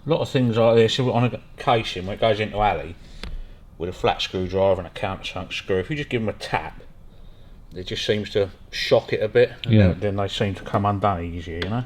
A lot of things like this on a casing when it goes into alley with a flat screwdriver and a countersunk screw, if you just give them a tap, it just seems to shock it a bit, and then they seem to come undone easier, you know.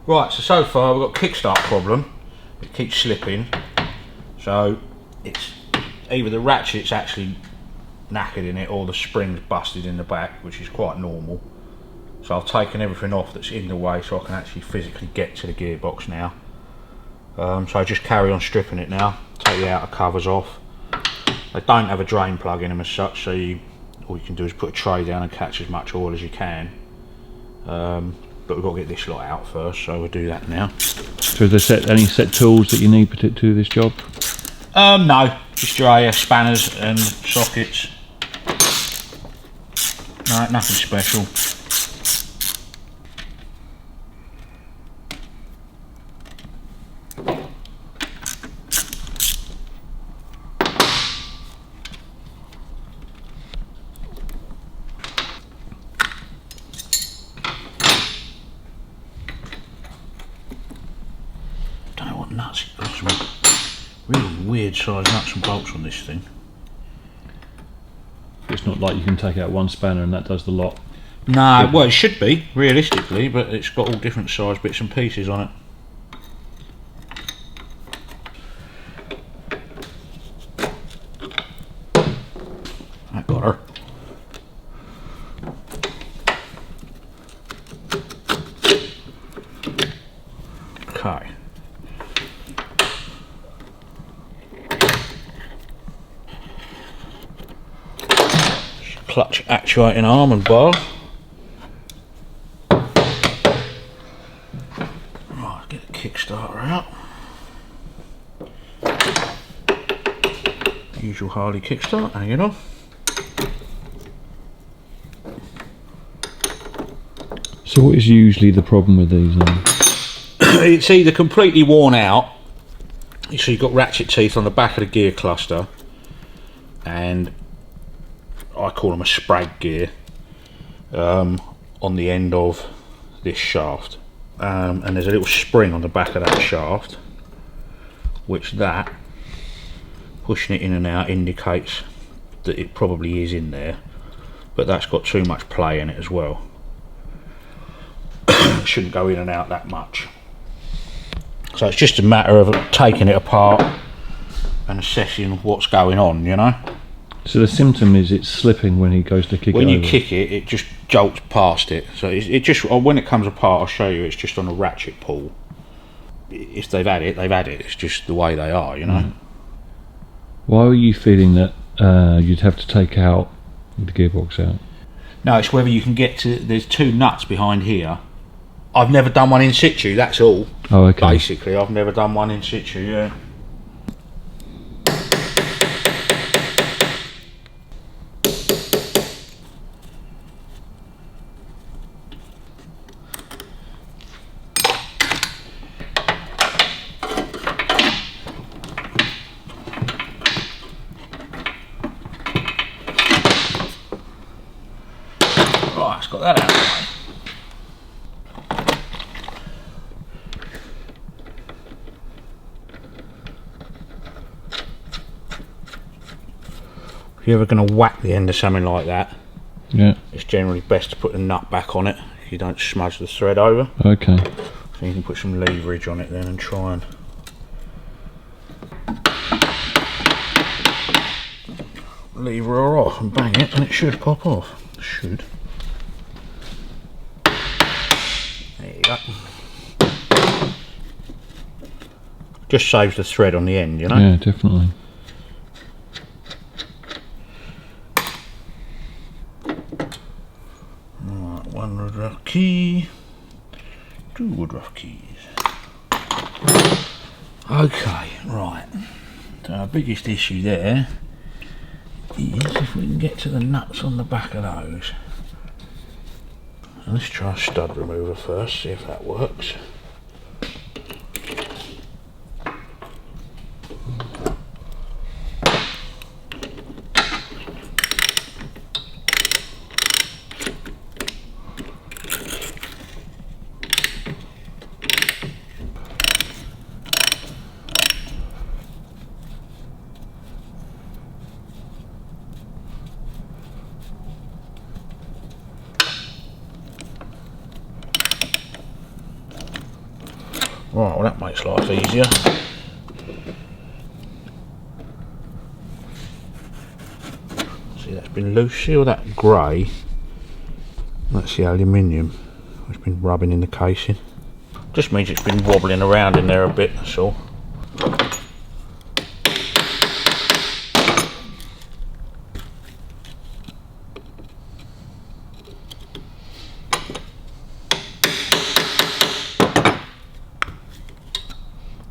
Right, so far we've got a kickstart problem. It keeps slipping, so it's either the ratchet's actually knackered in it or the spring's busted in the back, which is quite normal. So I've taken everything off that's in the way so I can actually physically get to the gearbox now. So I just carry on stripping it now, take the outer covers off. They don't have a drain plug in them as such, so all you can do is put a tray down and catch as much oil as you can. But we've got to get this lot out first, so we'll do that now. So is there any set tools that you need to do this job? No, just your spanners and sockets. No, nothing special. Nuts, got some really weird size nuts and bolts on this thing. It's not like you can take out one spanner and that does the lot. No, well it should be, realistically, but it's got all different size bits and pieces on it. That got her. Okay. Clutch actuating arm and bar. Right, get the kickstarter out. Usual Harley kickstart, hanging on. So what is usually the problem with these? It's either completely worn out, so you've got ratchet teeth on the back of the gear cluster, and I call them a sprag gear, on the end of this shaft, and there's a little spring on the back of that shaft, which pushing it in and out indicates that it probably is in there, but that's got too much play in it as well. It shouldn't go in and out that much, so it's just a matter of taking it apart and assessing what's going on, you know. So the symptom is it's slipping when he goes to kick it over? When you kick it, it just jolts past it. So it just, when it comes apart, I'll show you, it's just on a ratchet pull. If they've had it, they've had it. It's just the way they are, you know. Why were you feeling that you'd have to take out the gearbox out? No, it's whether you can get to, there's two nuts behind here. I've never done one in situ, that's all. Oh, okay. Basically, I've never done one in situ, yeah. Right, it's got that out of the way. If you're ever going to whack the end of something like that, it's generally best to put the nut back on it if you don't smudge the thread over. Okay. So you can put some leverage on it then and try and lever her off and bang it, and it should pop off. Should. There you go. Just saves the thread on the end, you know? Yeah, definitely. Right, 1 woodruff key, 2 woodruff keys. Okay, right. So our biggest issue there is if we can get to the nuts on the back of those. So let's try a stud remover first, see if that works. Right, well that makes life easier. See, that's been loose. See all that grey? That's the aluminium. It's been rubbing in the casing. Just means it's been wobbling around in there a bit, that's all.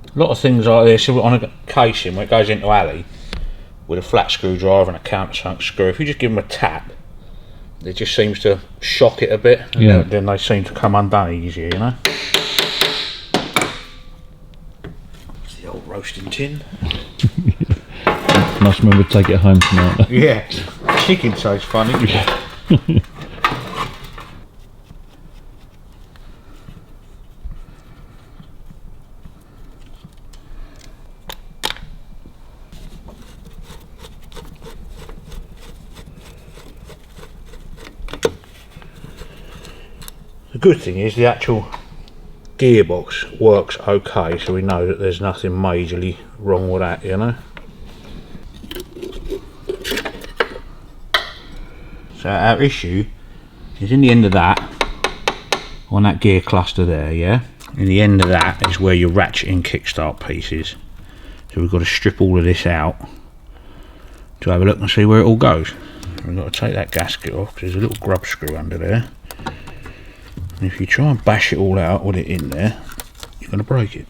A lot of things like this on a casing when it goes into alley with a flat screwdriver and a countersunk screw, if you just give them a tap, it just seems to shock it a bit, and then they seem to come undone easier, you know. It's the old roasting tin. Must remember to take it home tonight. Yeah, chicken tastes funny. The good thing is the actual gearbox works okay, so we know that there's nothing majorly wrong with that, you know. So our issue is in the end of that, on that gear cluster there, yeah? In the end of that is where your ratchet and kickstart piece is. So we've got to strip all of this out to have a look and see where it all goes. We've got to take that gasket off because there's a little grub screw under there. And if you try and bash it all out with it in there, you're going to break it.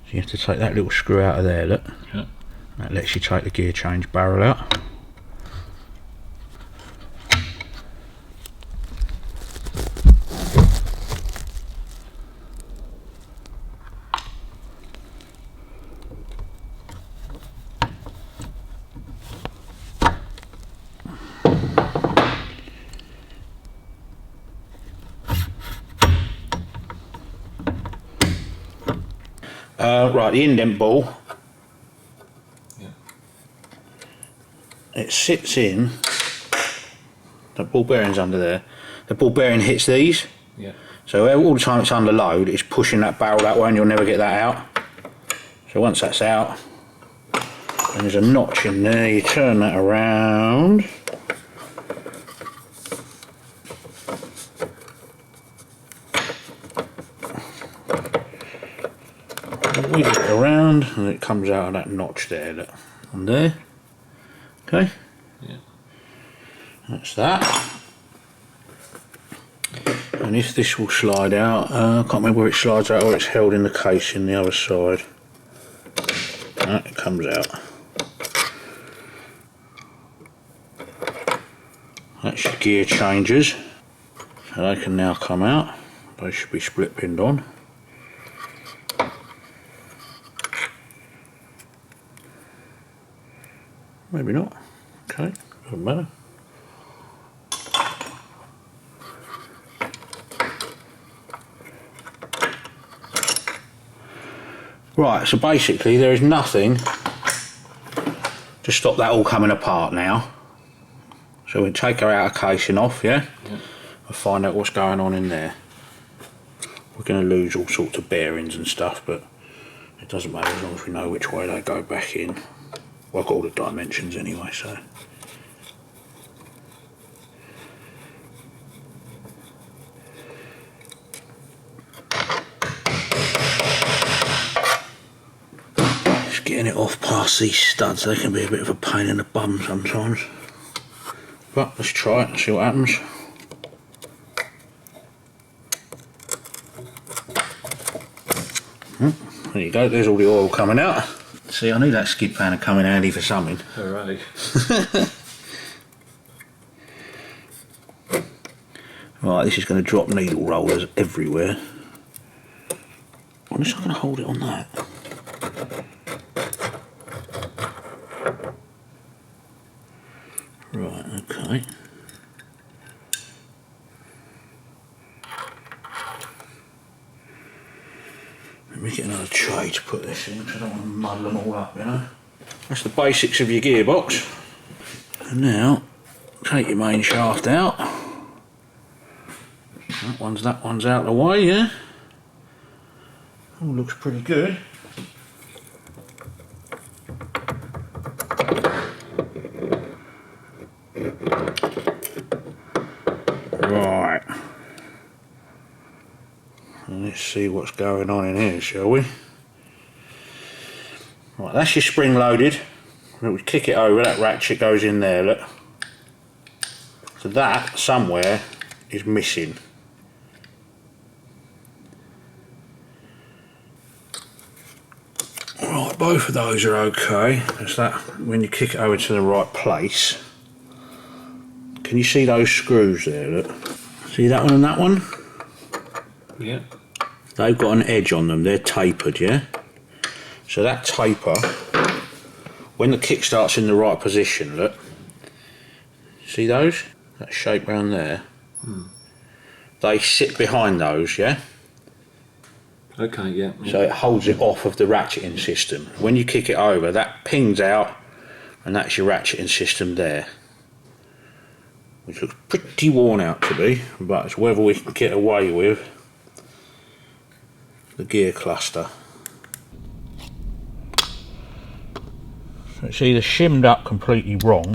So you have to take that little screw out of there, look. Yeah. That lets you take the gear change barrel out. Right, the indent ball, it sits in, the ball bearing's under there, the ball bearing hits these, so all the time it's under load it's pushing that barrel that way and you'll never get that out. So once that's out, and there's a notch in there, you turn that around, wiggle it around and it comes out of that notch there, look, on there. Okay, that's that. And if this will slide out, I can't remember where it slides out or it's held in the case in the other side. It comes out. That's your gear changers, so they can now come out. They should be split pinned on. Maybe not. Okay, doesn't matter. Right, so basically there is nothing to stop that all coming apart now. So we'll take our outer casing off, yeah? And find out what's going on in there. We're going to lose all sorts of bearings and stuff, but it doesn't matter as long as we know which way they go back in. Well, I've got all the dimensions anyway, so. Just getting it off past these studs, they can be a bit of a pain in the bum sometimes. But let's try it and see what happens. There you go, there's all the oil coming out. See, I knew that skid pan would come in handy for something. Hooray. Right, this is going to drop needle rollers everywhere. Unless I'm going to hold it on that. Right, okay. Let me get another tray to put this in because I don't want to muddle them all up, you know. That's the basics of your gearbox. And now, take your main shaft out. That one's out of the way, yeah. All looks pretty good. Right. Let's see what's going on in here, shall we? Right, that's your spring loaded. We kick it over, that ratchet goes in there, look. So that, somewhere, is missing. Right, both of those are okay. That's that, when you kick it over to the right place. Can you see those screws there, look? See that one and that one? Yeah. They've got an edge on them, they're tapered, yeah? So that taper, when the kickstart's in the right position, look. See those? That shape round there? They sit behind those, yeah? Okay, yeah. So it holds it off of the ratcheting system. When you kick it over, that pings out, and that's your ratcheting system there. Which looks pretty worn out to be, but it's whether we can get away with the gear cluster. So it's either shimmed up completely wrong,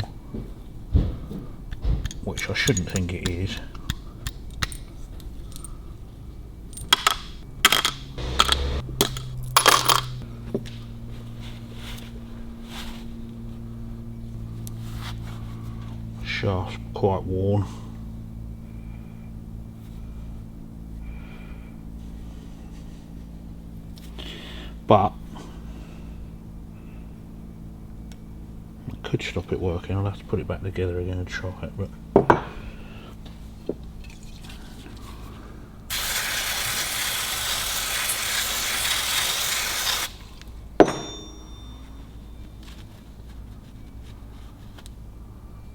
which I shouldn't think it is. Shaft's quite worn. But I could stop it working. I'll have to put it back together again and try it. But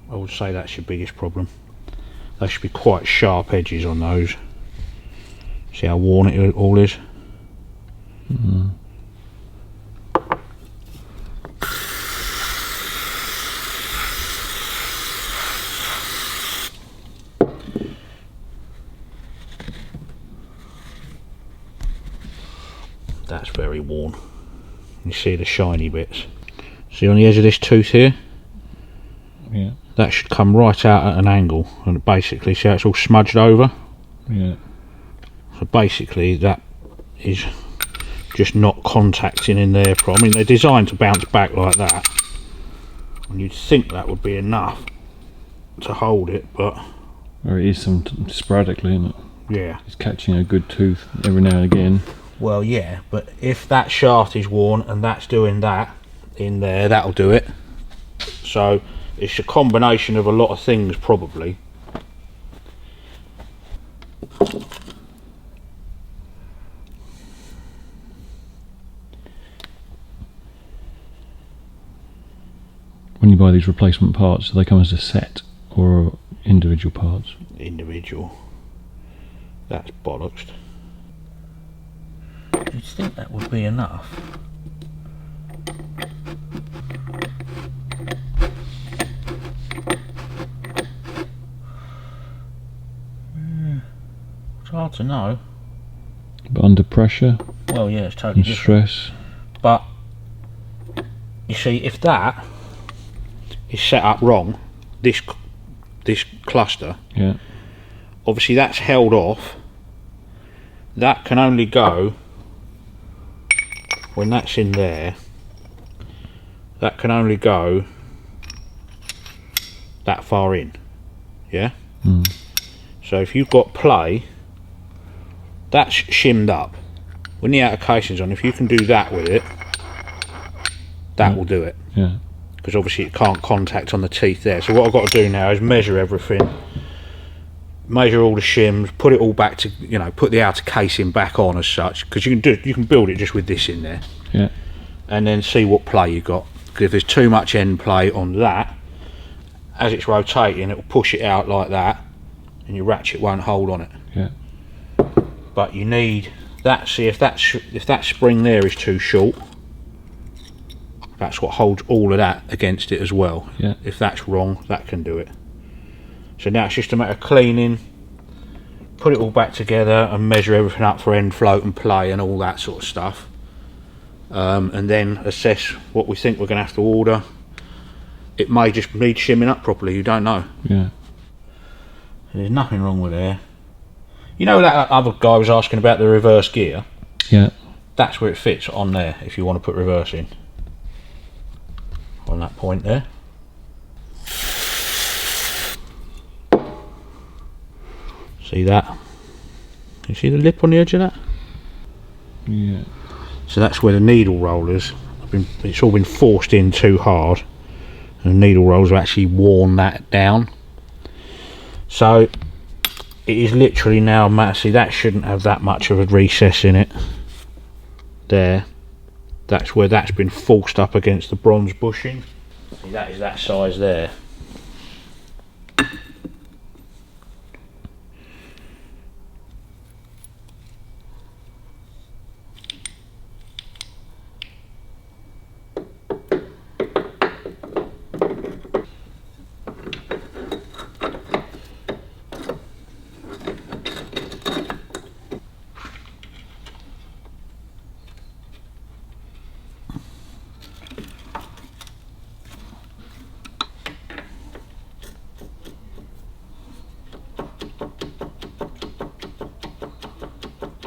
I would say that's your biggest problem. There should be quite sharp edges on those. See how worn it all is? Mm. That's very worn. You see the shiny bits. See on the edge of this tooth here? Yeah. That should come right out at an angle, and basically, see how it's all smudged over? Yeah. So basically that is just not contacting in there. I mean, they're designed to bounce back like that, and you'd think that would be enough to hold it, but Or it is some sporadically, isn't it? yeah. It's catching a good tooth every now and again. Well, yeah, but if that shaft is worn and that's doing that in there, that'll do it. So it's a combination of a lot of things, probably. When you buy these replacement parts, do they come as a set or individual parts? Individual. That's bollocks. You'd think that would be enough. It's hard to know. But under pressure, Well, yeah, it's totally and different. stress. But you see, if that is set up wrong, this cluster, Yeah. obviously that's held off. That can only go when that's in there. That can only go that far in. Yeah. Mm. So if you've got play, that's shimmed up. When the outer casing's on, if you can do that with it, that will do it. Yeah. Because obviously it can't contact on the teeth there. So what I've got to do now is measure everything, measure all the shims, put it all back to, you know, put the outer casing back on as such, because you can build it just with this in there. Yeah. And then see what play you got. Because if there's too much end play on that, as it's rotating, it will push it out like that, and your ratchet won't hold on it. Yeah. But you need that. See, if that spring there is too short, that's what holds all of that against it as well. Yeah. If that's wrong, that can do it. So now it's just a matter of cleaning, put it all back together and measure everything up for end float and play and all that sort of stuff, and then assess what we think we're going to have to order. It may just need shimming up properly, you don't know. Yeah. There's nothing wrong with there. You know that other guy was asking about the reverse gear? Yeah. That's where it fits on there if you want to put reverse in. On that point there. See that? You see the lip on the edge of that? Yeah. So that's where the needle rollers have been, it's all been forced in too hard, and the needle rollers have actually worn that down. So it is literally now a matter, see, that shouldn't have that much of a recess in it. There. That's where that's been forced up against the bronze bushing. See, that is that size there.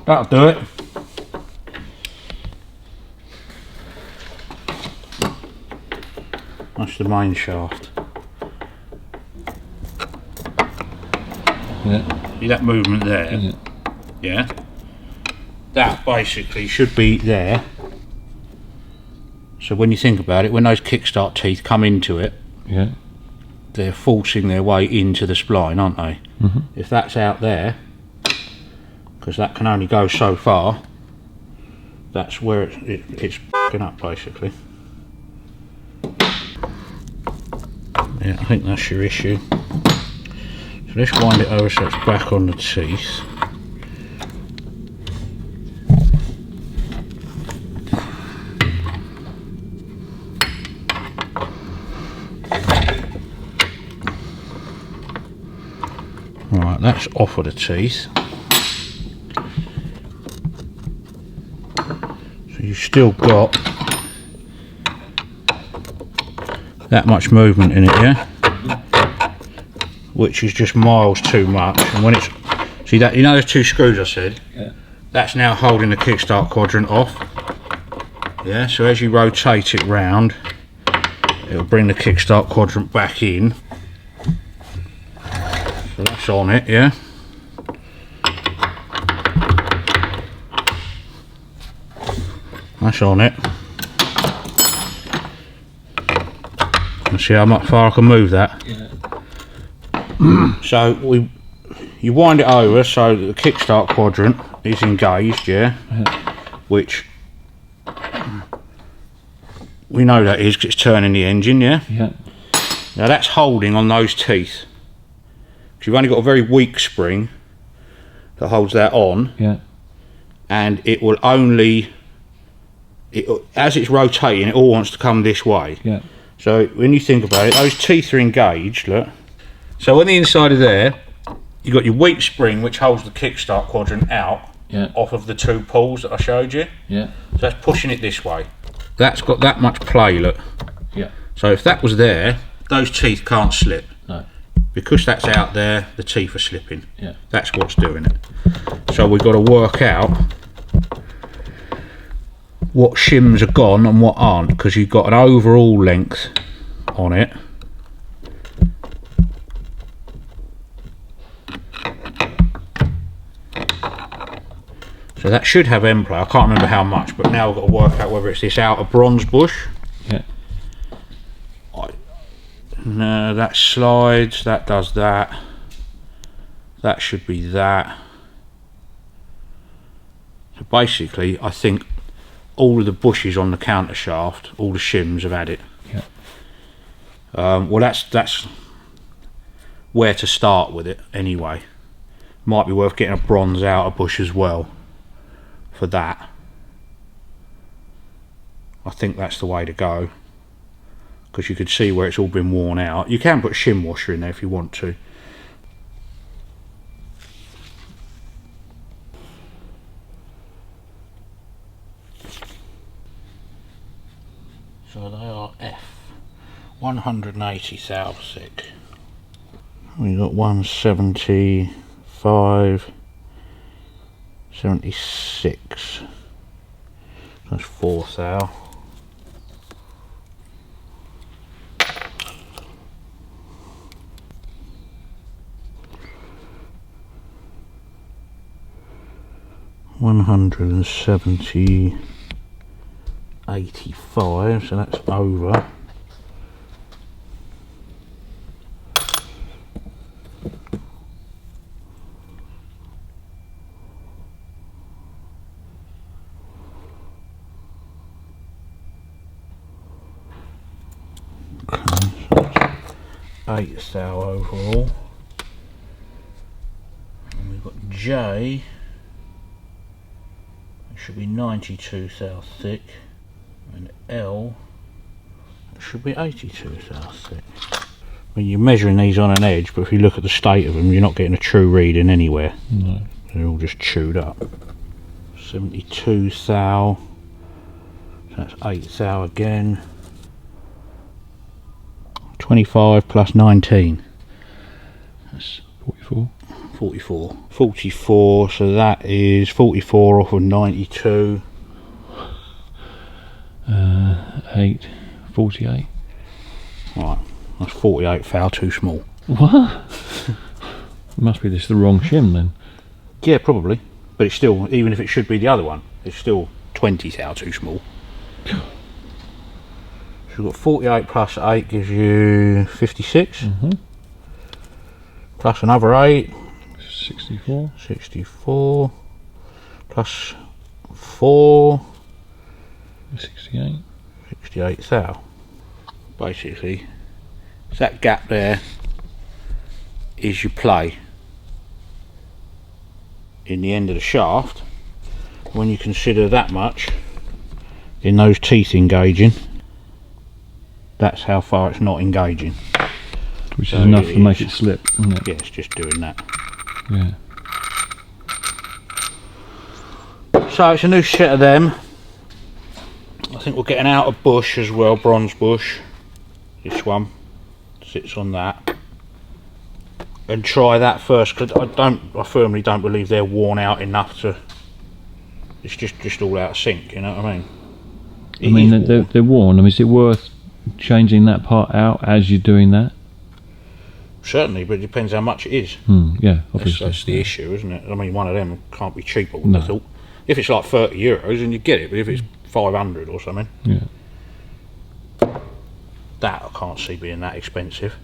That'll do it. That's the main shaft. Yeah. See that movement there? Yeah. Yeah. That basically should be there. So when you think about it, when those kickstart teeth come into it, Yeah. they're forcing their way into the spline, aren't they? Mhm. If that's out there, because that can only go so far, that's where it's f***ing up basically. Yeah, I think that's your issue. So let's wind it over so it's back on the teeth. Right, that's off of the teeth. So you've still got that much movement in it, yeah? Which is just miles too much. And when it's, see that, you know those two screws I said? Yeah. That's now holding the kickstart quadrant off. Yeah, so as you rotate it round, it'll bring the kickstart quadrant back in. So that's on it, yeah? That's on it. And see how much far I can move that? Yeah. So you wind it over so that the kickstart quadrant is engaged, yeah? Which we know that is 'cause it's turning the engine, yeah? Yeah. Now that's holding on those teeth. Because you've only got a very weak spring that holds that on, Yeah. and it will only, as it's rotating, it all wants to come this way. Yeah. So when you think about it, those teeth are engaged, look. So on the inside of there, you've got your weak spring which holds the kickstart quadrant out, off of the 2 pulls that I showed you. Yeah. So that's pushing it this way. That's got that much play, look. Yeah. So if that was there, those teeth can't slip. No. Because that's out there, the teeth are slipping. Yeah. That's what's doing it. So we've got to work out what shims are gone and what aren't, because you've got an overall length on it. So that should have end play. I can't remember how much, but now I've got to work out whether it's this outer bronze bush. Yeah. No, that slides, that does that. That should be that. So basically, I think all of the bushes on the counter shaft, all the shims have had it. Yeah. Well, that's where to start with it anyway. Might be worth getting a bronze outer bush as well for that. I think that's the way to go, because you could see where it's all been worn out. You can put shim washer in there if you want to. So they are F 180 thou thick. We've got 175, 76. That's 4 thou. $170, 85, so that's over. Okay, so that's 8 thou overall. And we've got J. Should be 92 thou thick, and L should be 82 thou thick. I mean, you're measuring these on an edge, but if you look at the state of them, you're not getting a true reading anywhere. No. They're all just chewed up. 72 thou, so that's 8 thou again. 25 plus 19. That's 44. 44. 44, so that is 44 off of 92. 8, 48. Right, that's 48 thou too small. What? Must be this the wrong shim then. Yeah, probably. But it's still, even if it should be the other one, it's still 20 thou too small. So we've got 48 plus 8 gives you 56. Plus another 8. 64. 64. Plus 4. 68. 68 thou. Basically, so that gap there is your play in the end of the shaft. When you consider that much in those teeth engaging, that's how far it's not engaging. Which is enough to make it slip, isn't it? Yeah, it's just doing that. Yeah. So it's a new set of them. I think we'll get an outer bush as well, bronze bush. This one sits on that, and try that first, because I firmly don't believe they're worn out enough to. It's just all out of sync. You know what I mean? They're worn. I mean, is it worth changing that part out as you're doing that? Certainly, but it depends how much it is. Yeah, obviously. That's the issue, isn't it? I mean, one of them can't be cheaper, I thought. If it's like €30, then you get it, but if it's 500 or something, yeah, that I can't see being that expensive.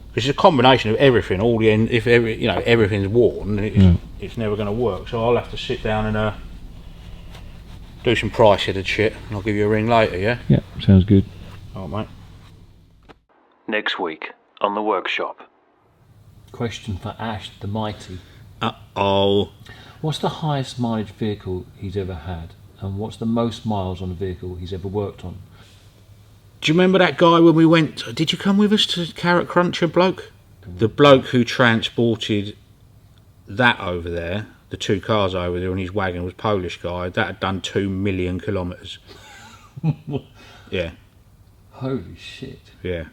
Because it's a combination of everything. All the end, if everything's worn, it's never going to work. So I'll have to sit down and do some price-headed shit, and I'll give you a ring later. Yeah. Yeah, sounds good. All right, mate. Next week on the workshop. Question for Ash the Mighty. Uh-oh. What's the highest mileage vehicle he's ever had, and what's the most miles on a vehicle he's ever worked on? Do you remember that guy when we went? Did you come with us to Carrot Cruncher bloke? The bloke who transported that over there, the 2 cars over there, and his wagon was Polish guy. That had done 2 million kilometres. Yeah. Holy shit. Yeah.